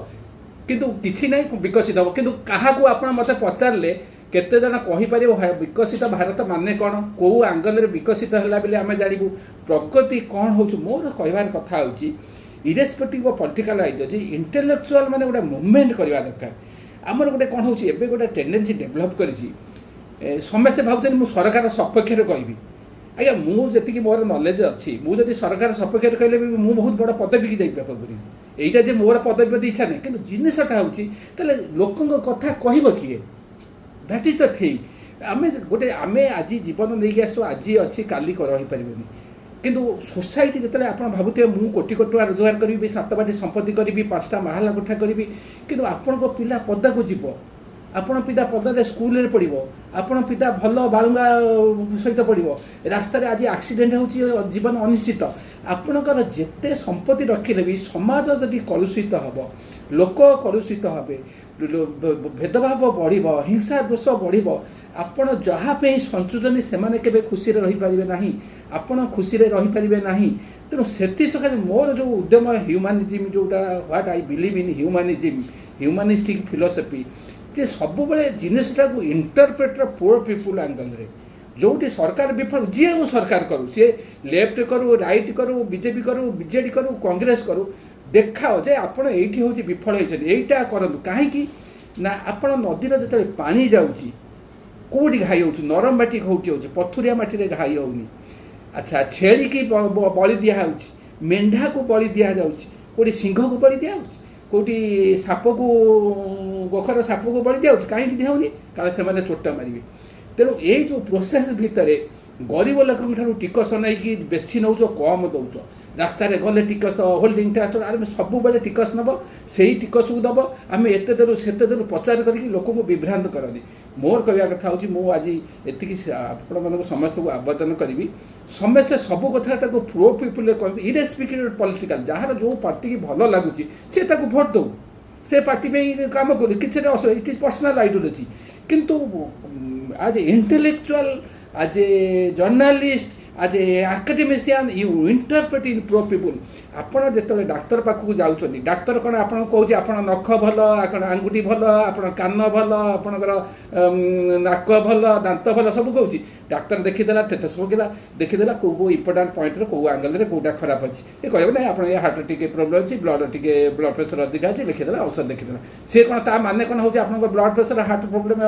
किंतु किसी ना विकसित हम किंतु क्या आप मत पचारे केते जन कहीपर विकसित भारत माने कौन कौ आंगल विकसित है बोले आम जानू प्रगति कौन हो मोर कहबार कथा हो irrespective of political ideology intellectual माने गोटे मूवमेंट करवा दरकार आमर गोटे कौन हो गोटे टेंडेंसी डेभलप कर समस्ते भावुँ मुझे सरकार सपक्ष कहबी आज्ञा मुझे मोर नॉलेज अच्छी मुझे सरकार सपक्ष कहले भी मुझे बहुत बड़ पदवी की जापरि यहीटा जे मोर पदवी प्रति इच्छा नहीं कि जिनसटा हो लोक कथा कह किए दैट इज द थिंग आमे गोटे आमे आज जीवन नहीं आसु आज अच्छी काली रही पारे किंतु सोसाइटी जिते आप भावुए मुझे कोटी कोटी टका रोजगार करी 7 बाटी संपत्ति करी 5टा माहाला कोठा करी किंतु आपण पिला पदा को जीव आपण पिता पदारे स्कूल रे पढ़ो आपण पिता भल बालुंगा सहित पढ़ो रास्तार आज एक्सीडेंट हो जीवन अनिश्चित आपणकर जिते संपत्ति रखिले भी समाज जदि कलुषित हम लोक कलुषित हे भेदभाव बढ़ हिंसा दोष बढ़ आपण जहाँपे संचोजनी से खुशी रही पारे ना आपण खुशी रही पारे ना तेणु से सकाशे मोर जो उद्यम ह्यूमानिज्म जोटा what I believe in humanism humanistic philosophy जे सब जिनटा को इंटरप्रेटर पोर पीपुल एंगल रे जोटी सरकार विफल जी को सरकार करू सी लेफ्ट करू राइट करू बीजेपी करू बीजेडी करू कांग्रेस करू देखाओ जे आपण एठी होची विफल होइछन एटा करंतु काहेकि ना आपण नदीर जतले पानी जाउची कोडी घाई होची नरम माटी होटी होची पथुरिया माटी रे घाई होउनी अच्छा छेली की बलि दिया होची मेंढा को बलि दिया जाउची कोडी सिंह को बलि दिया होची कोटी साप को गोखर साप को बलि दिया होची काहेकि दिया होनी कारण से माने चोटा मारिबे तेणु ये जो प्रोसेस भितर गरीब लोक टिकस नहीं कि बेसी नौ कम दौच रास्तार गले टिकस होल्डिंग टैक्स आम सब बेले टिकस नब से टिकस को दब आम एत देलु सेते देलु प्रचार करके लोक को विभ्रांत करनी मोर कहवा कथा हूँ मु आज एति आपण मान समस्त को आवेदन करी समस्ते सब कथा प्रो पीपुल कह इरेस्पेक्टिव पॉलिटिकल जार जो पार्टी की भल लगुच से भोट दो से पार्टी में काम कर किसी इट इज पर्सनल आइडियोलॉजी किंतु आज इंटेलेक्चुअल आज a journalist as a academician you interpret in pro people आपड़ जो डाक्तर पाखक जाऊँच डाक्तर कौन आप कहे आप नख भल आंगुठी भल आप कान भल आपणकर नाक भल दांत भल सब कौच डाक्तर देखीदेला टेटस पकड़ा देखीदेला कौ इंपोर्टाट पॉइंट कौ आंगल कौटा खराब अच्छी ये कह ना आप हार्ट टी प्रोब्लेम अच्छी ब्लड प्रेसर अधिक अच्छी लिखीदेला औषध देखीदेला सी कौन ता माने कौन हो ब्लड प्रेसर हार्ट प्रोब्लेम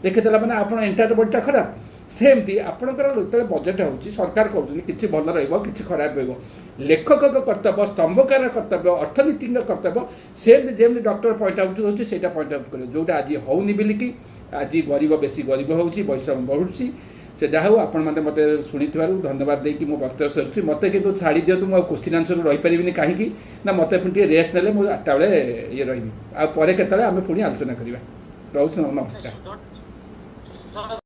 देखीदेला मैंने आप एंटायर बॉडीटा खराब सेमती आपणकर जो बजेट हो सरकार कहते कि भल रही खराब रही लेखक कर्तव्य स्तंभकार कर्तव्य अर्थनीति कर्तव्य सेमती जमी डॉक्टर पॉइंट आउट होती से पॉइंट आउट कर जोटा आज होनी बोलिकी आज गरीब बेसी गरीब हो वैषम्य बढ़ुची से जहाँ हो आपण मैंने मत शुणी धन्यवाद देकी मो वक्तव्य सरुच्छी मत कि छाड़ी दिंतु मुझे क्वेश्चन आंसर रहीपरि कहीं मत टे रेस्ट ना मुझे 8टा बेले ये रही आम पुणी आलोचना करवा रोच नमस्कार।